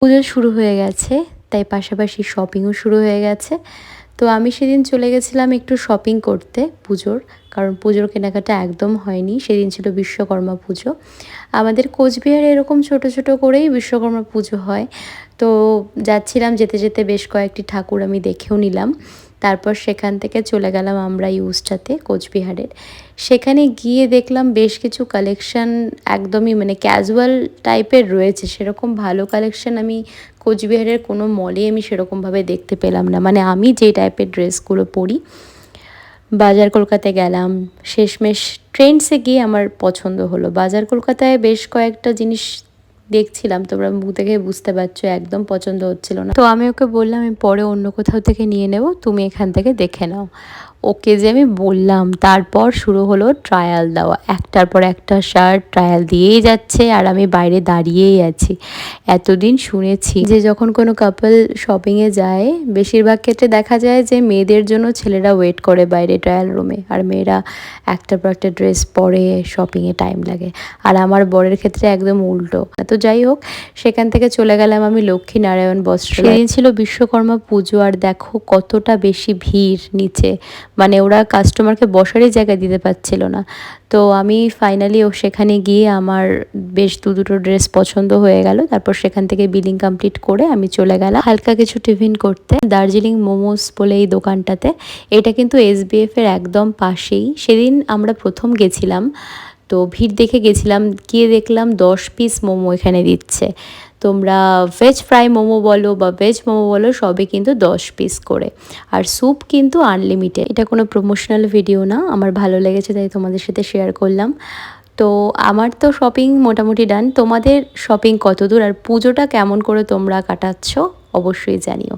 পুজো শুরু হয়ে গেছে, তাই পাশাপাশি শপিংও শুরু হয়ে গেছে। তো আমি সেদিন চলে গেছিলাম একটু শপিং করতে পুজোর, কারণ পুজোর কেনাকাটা একদম হয়নি। সেদিন ছিল বিশ্বকর্মা পুজো। আমাদের কোচবিহারে এরকম ছোট ছোট করেই বিশ্বকর্মা পুজো হয়। তো যাচ্ছিলাম, যেতে যেতে বেশ কয়েকটি ঠাকুর আমি দেখেও নিলাম। তারপর সেখান থেকে চলে গেলাম আমরা ইউজটাতে, কোচবিহারের। সেখানে গিয়ে দেখলাম বেশ কিছু কালেকশান একদমই মানে ক্যাজুয়াল টাইপের রয়েছে। সেরকম ভালো কালেকশান আমি কোচবিহারের কোনো মলে আমি সেরকমভাবে দেখতে পেলাম না। মানে আমি যে টাইপের ড্রেসগুলো পরি। বাজার কলকাতায় গেলাম, শেষমেশ ট্রেন্ডসে গিয়ে আমার পছন্দ হলো। বাজার কলকাতায় বেশ কয়েকটা জিনিস দেখছিলাম, তোমরা মুখ দেখে বুঝতে পারছো একদম পছন্দ হচ্ছিল না। তো আমি ওকে বললাম আমি পরে অন্য কোথাও থেকে নিয়ে নেব, তুমি এখান থেকে দেখে নাও। ওকে যে আমি বললাম, তারপর শুরু হলো ট্রায়াল দেওয়া। একটার পর একটা শার্ট ট্রায়াল দিয়েই যাচ্ছে আর আমি বাইরে দাঁড়িয়েই আছি। এতদিন শুনেছি যে যখন কোনো কাপল শপিংয়ে যায়, বেশিরভাগ ক্ষেত্রে দেখা যায় যে মেয়েদের জন্য ছেলেরা ওয়েট করে বাইরে ট্রায়াল রুমে, আর মেয়েরা একটার পর একটা ড্রেস পরে শপিংয়ে টাইম লাগে। আর আমার বরের ক্ষেত্রে একদম উল্টো। তো যাই হোক, সেখান থেকে চলে গেলাম আমি লক্ষ্মীনারায়ণ বস্ত্রালয়। সেদিন ছিল বিশ্বকর্মা পুজো, আর দেখো কতটা বেশি ভিড় নিচে। মানে ওরা কাস্টমারকে বসারই জায়গা দিতে পারছিল না। তো আমি ফাইনালি সেখানে গিয়ে আমার বেশ দুটো ড্রেস পছন্দ হয়ে গেল। তারপর সেখান থেকে বিলিং কমপ্লিট করে আমি চলে গেলাম হালকা কিছু টিফিন করতে দার্জিলিং মোমোস বলে এই দোকানটাতে। এটা কিন্তু SBF এর একদম পাশেই। সেদিন আমরা প্রথম গেছিলাম, তো ভিড় দেখে গেছিলাম, গিয়ে দেখলাম 10 পিস মোমো এখানে দিচ্ছে। তোমরা ভেজ ফ্রাই মোমো বলো বা ভেজ মোমো বলো, সবই কিন্তু 10 পিস করে। আর স্যুপ কিন্তু আনলিমিটেড। এটা কোনো প্রমোশনাল ভিডিও না, আমার ভালো লেগেছে তাই তোমাদের সাথে শেয়ার করলাম। তো আমার তো শপিং মোটামুটি ডান। তোমাদের শপিং কত দূর আর পুজোটা কেমন করে তোমরা কাটাচ্ছ অবশ্যই জানিও।